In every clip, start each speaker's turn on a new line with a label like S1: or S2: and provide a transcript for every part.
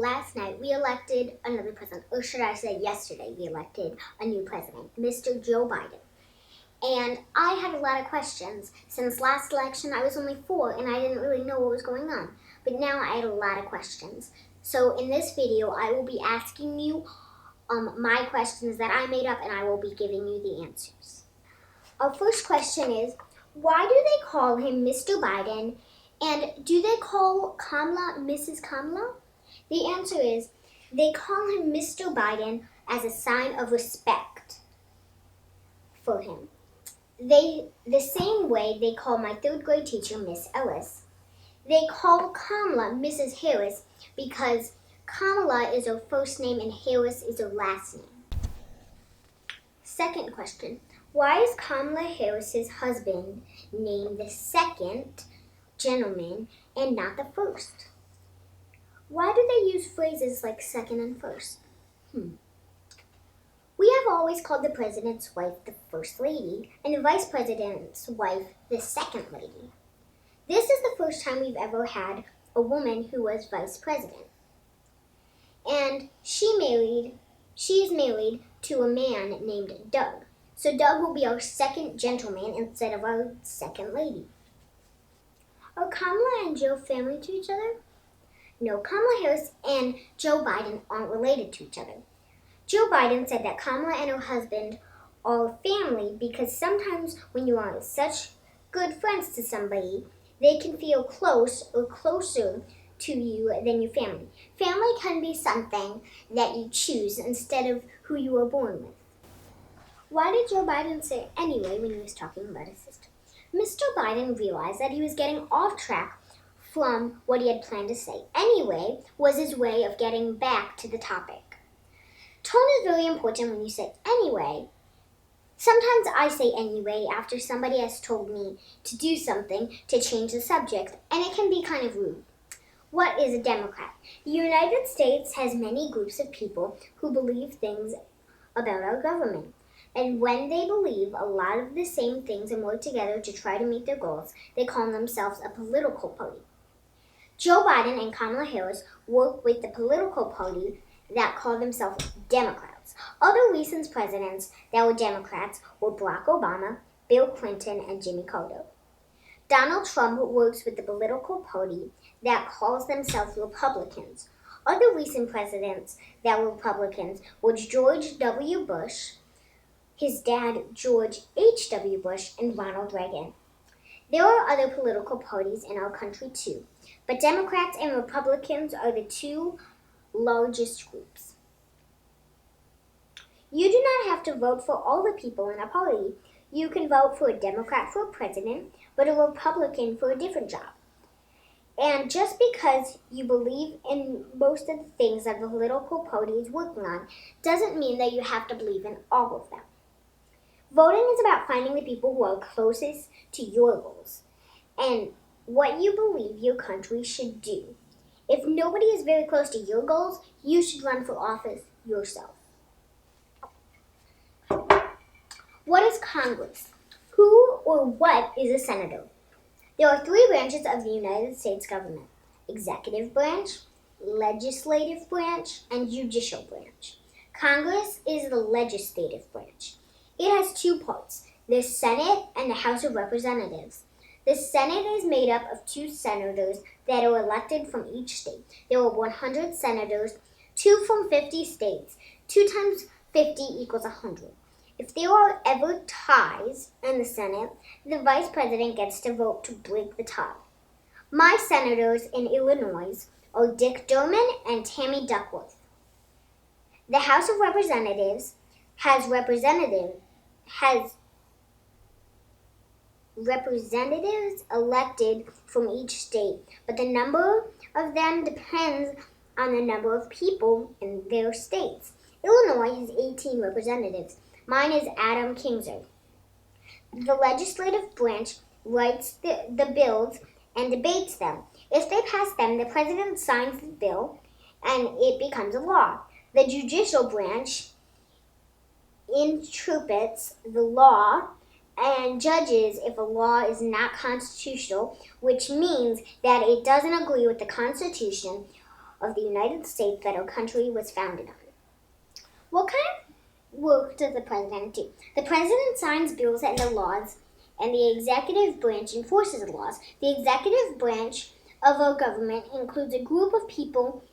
S1: last night we elected another president, or should I say yesterday we elected a new president, Mr. Joe Biden. And I had a lot of questions. Since last election I was only 4 and I didn't really know what was going on. But now I had a lot of questions. So in this video I will be asking you my questions that I made up, and I will be giving you the answers. Our first question is, why do they call him Mr. Biden, and do they call Kamala Mrs. Kamala? The answer is, they call him Mr. Biden as a sign of respect for him. The same way they call my 3rd grade teacher Miss Ellis. They call Kamala Mrs. Harris because Kamala is her first name and Harris is her last name. Second question, why is Kamala Harris's husband named the second gentleman and not the first? Why do they use phrases like second and first? We have always called the president's wife the first lady and the vice president's wife the second lady. This is the first time we've ever had a woman who was vice president. And she is married to a man named Doug. So Doug will be our second gentleman instead of our second lady. Are Kamala and Joe family to each other? No, Kamala Harris and Joe Biden aren't related to each other. Joe Biden said that Kamala and her husband are family because sometimes when you are such good friends to somebody, they can feel close or closer to you than your family. Family can be something that you choose instead of who you were born with. Why did Joe Biden say anyway when he was talking about his sister? Mr. Biden realized that he was getting off track from what he had planned to say. Anyway was his way of getting back to the topic. Tone is very important when you say anyway. Sometimes I say anyway after somebody has told me to do something to change the subject, and it can be kind of rude. What is a Democrat? The United States has many groups of people who believe things about our government. And when they believe a lot of the same things and work together to try to meet their goals, they call themselves a political party. Joe Biden and Kamala Harris work with the political party that call themselves Democrats. Other recent presidents that were Democrats were Barack Obama, Bill Clinton, and Jimmy Carter. Donald Trump works with the political party that calls themselves Republicans. Other recent presidents that were Republicans were George W. Bush, his dad George H.W. Bush, and Ronald Reagan. There are other political parties in our country too, but Democrats and Republicans are the two largest groups. You do not have to vote for all the people in a party. You can vote for a Democrat for a president, but a Republican for a different job. And just because you believe in most of the things that the political party is working on doesn't mean that you have to believe in all of them. Voting is about finding the people who are closest to your goals and what you believe your country should do. If nobody is very close to your goals, you should run for office yourself. What is Congress? Who or what is a senator? There are 3 branches of the United States government: executive branch, legislative branch, and judicial branch. Congress is the legislative branch. It has 2 parts, the Senate and the House of Representatives. The Senate is made up of 2 senators that are elected from each state. There are 100 senators, 2 from 50 states. 2 times 50 equals 100. If there are ever ties in the Senate, the vice president gets to vote to break the tie. My senators in Illinois are Dick Durbin and Tammy Duckworth. The House of Representatives has representatives elected from each state, but the number of them depends on the number of people in their states. Illinois has 18 representatives. Mine is Adam Kinzer. The legislative branch writes the bills and debates them. If they pass them, the president signs the bill and it becomes a law. The judicial branch interprets the law and judges if a law is not constitutional, which means that it doesn't agree with the Constitution of the United States that our country was founded on. What kind of work does the president do? The president signs bills and the laws, and the executive branch enforces the laws. The executive branch of our government includes a group of people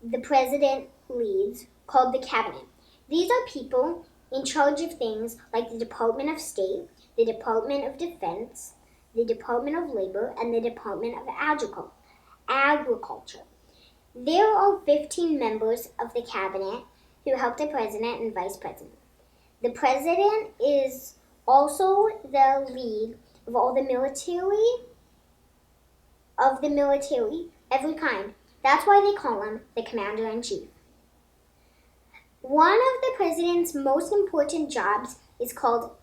S1: the president leads called the cabinet. These are people in charge of things like the Department of State, the Department of Defense, the Department of Labor, and the Department of Agriculture. There are 15 members of the cabinet who help the president and vice president. The president is also the lead of all the military, every kind. That's why they call him the commander-in-chief. One of the president's most important jobs is called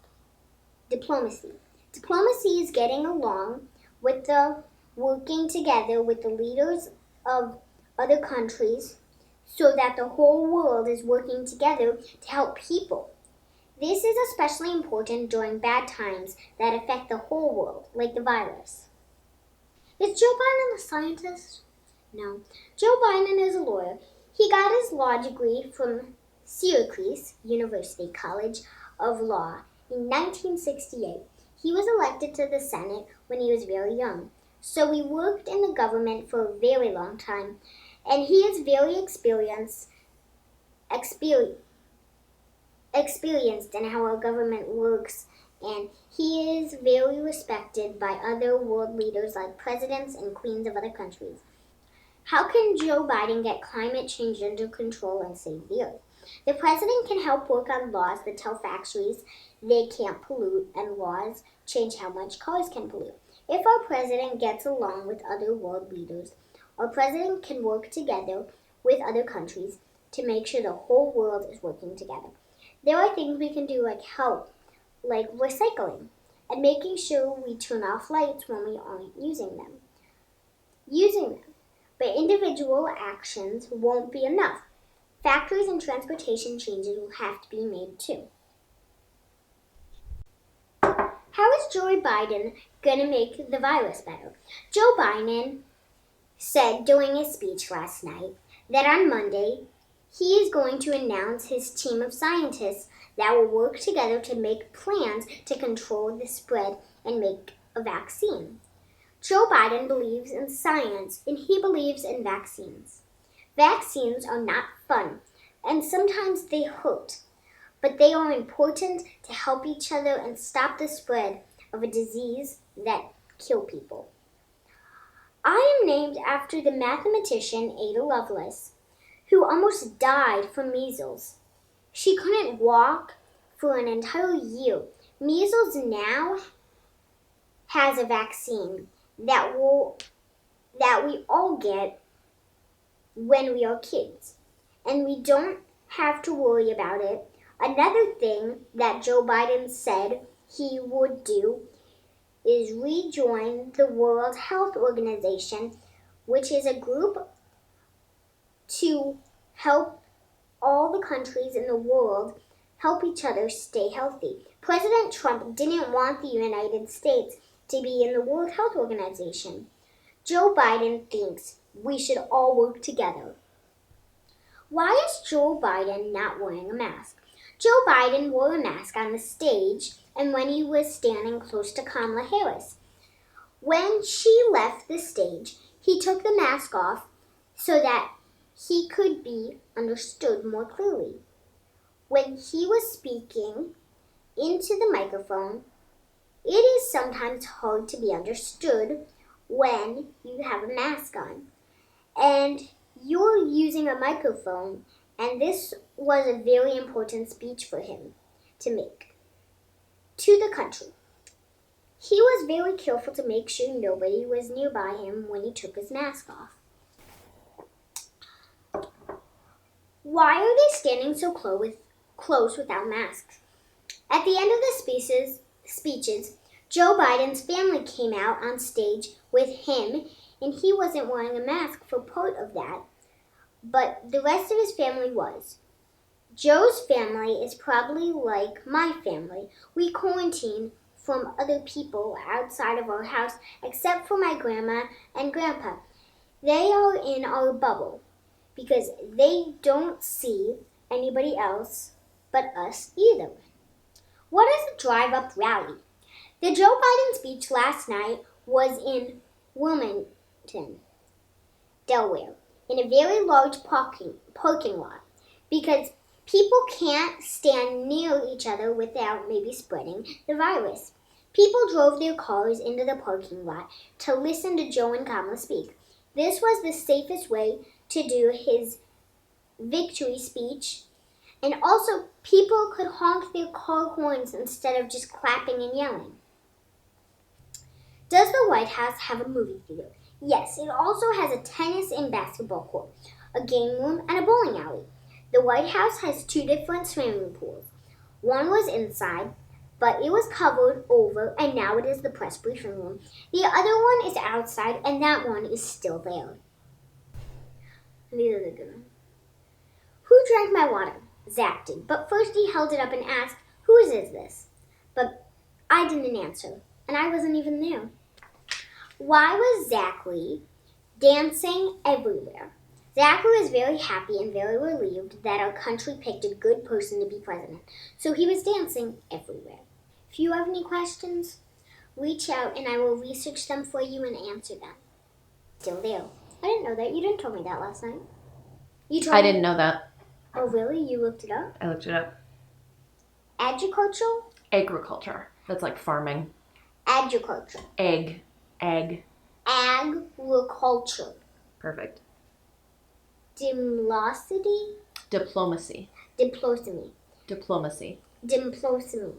S1: diplomacy. Diplomacy is getting along with working together with the leaders of other countries so that the whole world is working together to help people. This is especially important during bad times that affect the whole world, like the virus. Is Joe Biden a scientist? No. Joe Biden is a lawyer. He got his law degree from Syracuse University College of Law in 1968. He was elected to the Senate when he was very young, so he worked in the government for a very long time, and he is very experienced in how our government works, and he is very respected by other world leaders like presidents and queens of other countries. How can Joe Biden get climate change under control and save the earth? The president can help work on laws that tell factories they can't pollute, and laws change how much cars can pollute. If our president gets along with other world leaders, our president can work together with other countries to make sure the whole world is working together. There are things we can do like recycling, and making sure we turn off lights when we aren't using them. But individual actions won't be enough. Factories and transportation changes will have to be made too. How is Joe Biden going to make the virus better? Joe Biden said during his speech last night that on Monday he is going to announce his team of scientists that will work together to make plans to control the spread and make a vaccine. Joe Biden believes in science, and he believes in vaccines. Vaccines are not fun, and sometimes they hurt, but they are important to help each other and stop the spread of a disease that kills people. I am named after the mathematician Ada Lovelace, who almost died from measles. She couldn't walk for an entire year. Measles now has a vaccine that we all get when we are kids, and we don't have to worry about it. Another thing that Joe Biden said he would do is rejoin the World Health Organization, which is a group to help all the countries in the world help each other stay healthy. President Trump didn't want the United States to be in the World Health Organization. Joe Biden thinks we should all work together. Why is Joe Biden not wearing a mask? Joe Biden wore a mask on the stage and when he was standing close to Kamala Harris. When she left the stage, he took the mask off so that he could be understood more clearly. When he was speaking into the microphone, it is sometimes hard to be understood when you have a mask on and you're using a microphone, and this was a very important speech for him to make to the country. He was very careful to make sure nobody was nearby him when he took his mask off. Why are they standing so close without masks? At the end of the speeches, Joe Biden's family came out on stage with him, and he wasn't wearing a mask for part of that, but the rest of his family was. Joe's family is probably like my family. We quarantine from other people outside of our house, except for my grandma and grandpa. They are in our bubble because they don't see anybody else but us either. What is a drive-up rally? The Joe Biden speech last night was in Wilmington, Delaware, in a very large parking lot because people can't stand near each other without maybe spreading the virus. People drove their cars into the parking lot to listen to Joe and Kamala speak. This was the safest way to do his victory speech, and also people could honk their car horns instead of just clapping and yelling. Does the White House have a movie theater? Yes, it also has a tennis and basketball court, a game room, and a bowling alley. The White House has 2 different swimming pools. One was inside, but it was covered over, and now it is the press briefing room. The other one is outside, and that one is still there. These are the good ones. Who drank my water? Zach did, but first he held it up and asked, "Whose is this?" But I didn't answer, and I wasn't even there. Why was Zachary dancing everywhere? Zachary was very happy and very relieved that our country picked a good person to be president, so he was dancing everywhere. If you have any questions, reach out and I will research them for you and answer them. Still there. I didn't know that. You didn't tell me that last night.
S2: I didn't know that.
S1: Oh, really? You looked it up?
S2: I looked it up.
S1: Agriculture?
S2: Agriculture. That's like farming.
S1: Agriculture.
S2: Egg.
S1: Agriculture.
S2: Perfect.
S1: Dimlosity?
S2: Diplomacy.
S1: Diplomacy.
S2: Diplomacy.
S1: Diplomacy.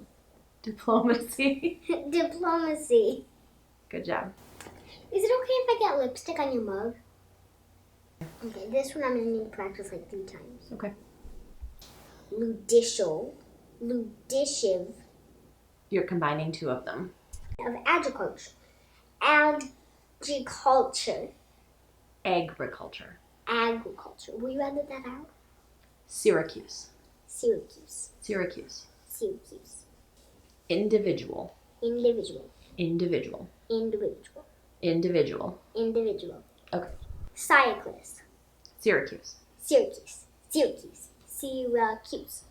S2: Diplomacy.
S1: Diplomacy.
S2: Good job.
S1: Is it okay if I get lipstick on your mug? Okay, this one I'm going to need to practice like 3 times.
S2: Okay.
S1: Ludicial. Ludicive.
S2: You're combining 2 of them.
S1: Of agriculture. Agriculture.
S2: Agriculture.
S1: Agriculture. Will you edit that out?
S2: Syracuse.
S1: Syracuse.
S2: Syracuse.
S1: Syracuse.
S2: Individual.
S1: Individual.
S2: Individual.
S1: Individual.
S2: Individual.
S1: Individual.
S2: Okay.
S1: Cyclist.
S2: Syracuse.
S1: Syracuse. Syracuse. Syracuse.